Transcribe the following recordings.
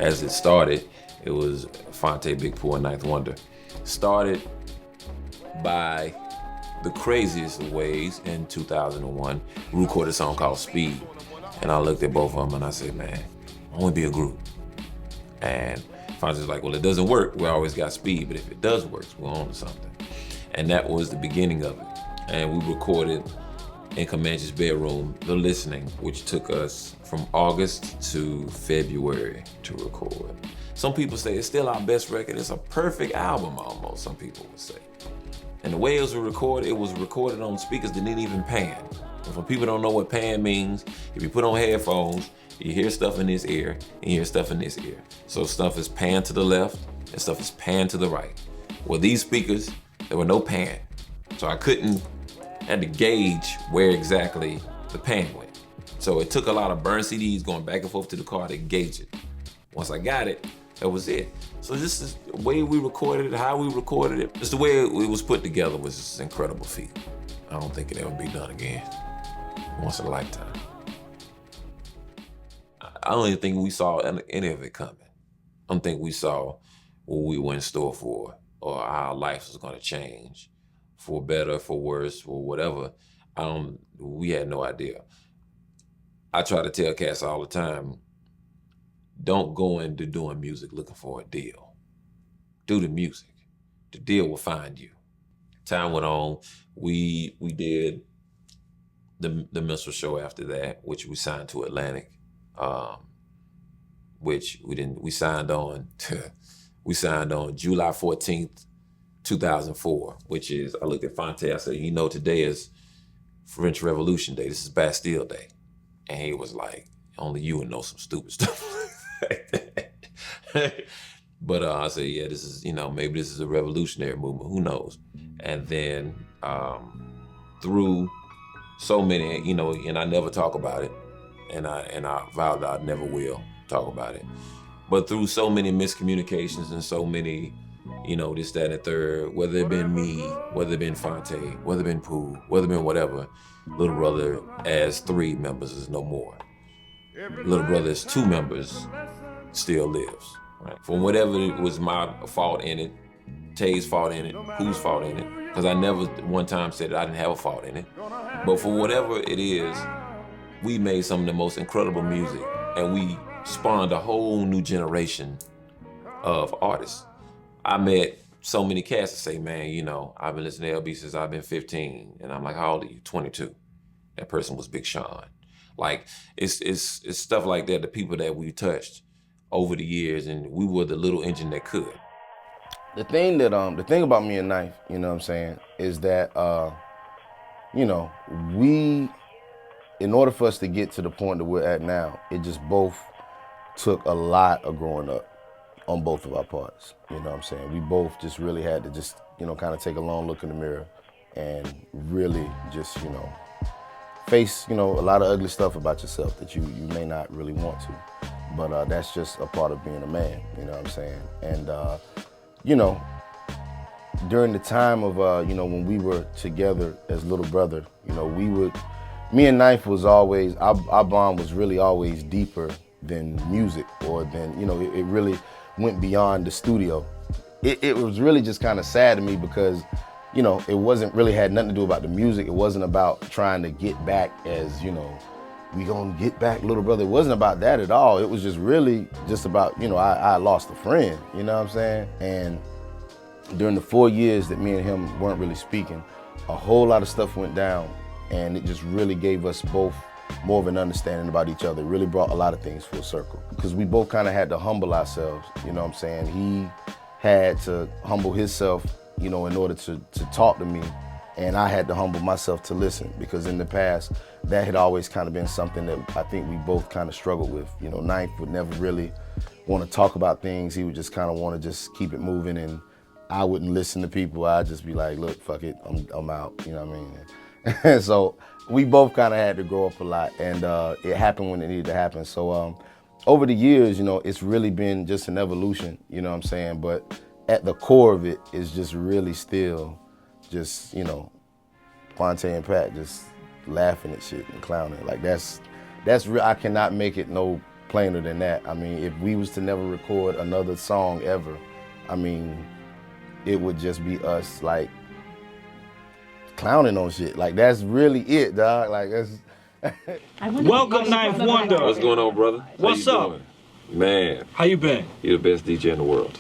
as it started, it was Fonte, Big Pooh, and Ninth Wonder. Started by the craziest of ways in 2001. We recorded a song called Speed. And I looked at both of them and I said, man, I want to be a group. And Fonte's like, well, it doesn't work. We always got Speed, but if it does work, we're on to something. And that was the beginning of it. And we recorded in Comanche's bedroom, The Listening, which took us from August to February to record. Some people say it's still our best record. It's a perfect album almost, some people would say. And the way it was recorded on speakers that didn't even pan. And for people who don't know what pan means, if you put on headphones, you hear stuff in this ear, and you hear stuff in this ear. So stuff is pan to the left, and stuff is pan to the right. Well, these speakers, there were no pan. So I had to gauge where exactly the pan went. So it took a lot of burn CDs going back and forth to the car to gauge it. Once I got it, that was it. So this is the way we recorded it, how we recorded it. Just the way it was put together was just an incredible feat. I don't think it'll ever be done again. Once in a lifetime. I don't even think we saw any of it coming. I don't think we saw what we were in store for or how our life was gonna change. For better, for worse, for whatever. We had no idea. I try to tell cats all the time, don't go into doing music looking for a deal. Do the music. The deal will find you. Time went on. We did the minstrel show after that, which we signed to Atlantic, which we signed on July 14th, 2004, which is, I looked at Fonte, I said, today is French Revolution Day. This is Bastille Day. And he was like, only you would know some stupid stuff like that. But I said, yeah, this is, maybe this is a revolutionary movement, who knows? And then through so many, and I never talk about it, and I vowed that I never will talk about it. But through so many miscommunications and so many, this, that, and the third, whether it been me, whether it been Fonte, whether it been Pooh, whether it been whatever, Little Brother as 3 members is no more. Little Brother as 2 members still lives. Right? For whatever it was my fault in it, Tay's fault in it, Pooh's fault in it, because I never one time said that I didn't have a fault in it. But for whatever it is, we made some of the most incredible music, and we spawned a whole new generation of artists. I met so many cats that say, man, I've been listening to LB since I've been 15. And I'm like, how old are you? 22. That person was Big Sean. Like, it's stuff like that, the people that we touched over the years, and we were the little engine that could. The thing about me and Knife, is that, we, in order for us to get to the point that we're at now, it just both took a lot of growing up on both of our parts. We both just really had to just, kind of take a long look in the mirror and really just, face, a lot of ugly stuff about yourself that you may not really want to. But that's just a part of being a man, And, during the time of, when we were together as Little Brother, me and Knife was always, our bond was really always deeper than music or than, it really went beyond the studio. It was really just kind of sad to me because, it wasn't really had nothing to do about the music. It wasn't about trying to get back as, we gonna get back Little Brother. It wasn't about that at all. It was just really just about, I lost a friend, And during the 4 years that me and him weren't really speaking, a whole lot of stuff went down, and it just really gave us both more of an understanding about each other. It really brought a lot of things full circle because we both kind of had to humble ourselves, He had to humble himself, in order to talk to me, and I had to humble myself to listen because in the past, that had always kind of been something that I think we both kind of struggled with. Knife would never really want to talk about things. He would just kind of want to just keep it moving, and I wouldn't listen to people. I'd just be like, look, fuck it, I'm out, And so we both kind of had to grow up a lot, and it happened when it needed to happen. So over the years, it's really been just an evolution, But at the core of it is just really still just, Fonte and Pat just laughing at shit and clowning. Like that's real. I cannot make it no plainer than that. I mean, if we was to never record another song ever, I mean, it would just be us like clowning on shit. Like that's really it, dog. Like that's. Welcome, Ninth Wonder. What's going on, brother? What's How you up? doing? Man, How you been? you're the best DJ in the world.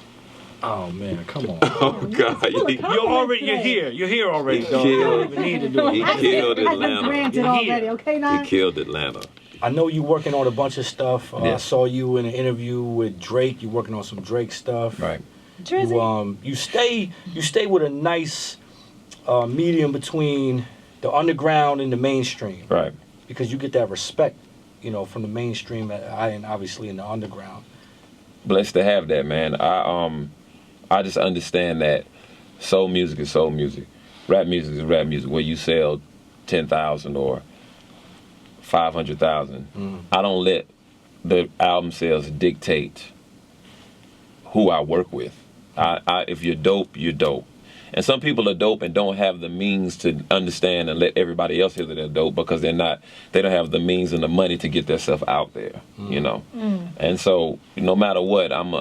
Oh man, come on. Oh God, You're here. You're here already, He dog. killed- You don't even need to do he it. killed Has been Atlanta. granted You're already, here. okay, He now? killed Atlanta. I know you working on a bunch of stuff. I Yeah. saw you in an interview with Drake. You working on some Drake stuff. Right. Drizzy. You stay with a nice medium between the underground and the mainstream. Right. Because you get that respect, you know, from the mainstream and obviously in the underground. Blessed to have that, man. I just understand that soul music is soul music. Rap music is rap music. Where you sell 10,000 or 500,000. I don't let the album sales dictate who I work with. If you're dope, you're dope. And some people are dope and don't have the means to understand and let everybody else hear that they're dope because they don't have the means and the money to get themselves out there, you know. And so no matter what, in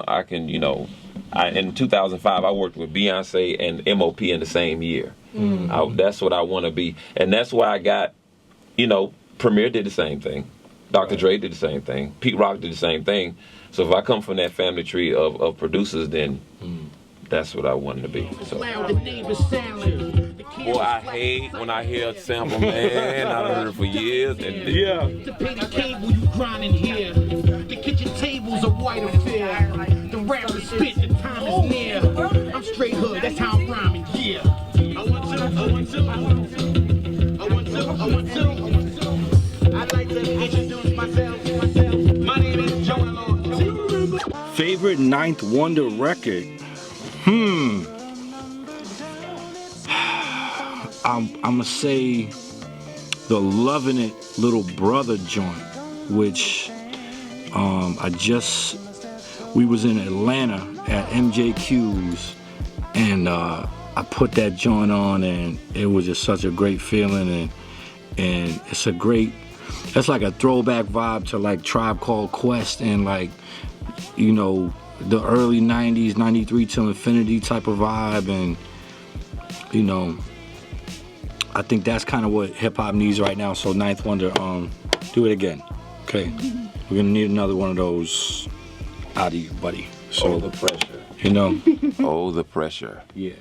2005 I worked with Beyonce and MOP in the same year. That's what I want to be. And that's why I got, Premier did the same thing. Dr. Dre did the same thing. Pete Rock did the same thing. So if I come from that family tree of producers, then that's what I wanted to be. So. Boy, I hate when I hear a sample, man. I've heard it for years. And Yeah. The penny cable you grinding here. The kitchen table's a white affair. The rapper spit, the time is near. I'm straight hood, that's how I'm rhyming, yeah. I want to. I'd like to introduce myself. My name is Joel. Favorite Ninth Wonder record? I'm gonna say the Lovin' It Little Brother joint, which we was in Atlanta at MJQ's, and I put that joint on, and it was just such a great feeling, and it's like a throwback vibe to like Tribe Called Quest and like, the early 90s, 93 till infinity type of vibe, and I think that's kind of what hip hop needs right now. So Ninth Wonder, do it again. Okay. We're gonna need another one of those out of you, buddy. So the pressure. Oh, The pressure. Yeah.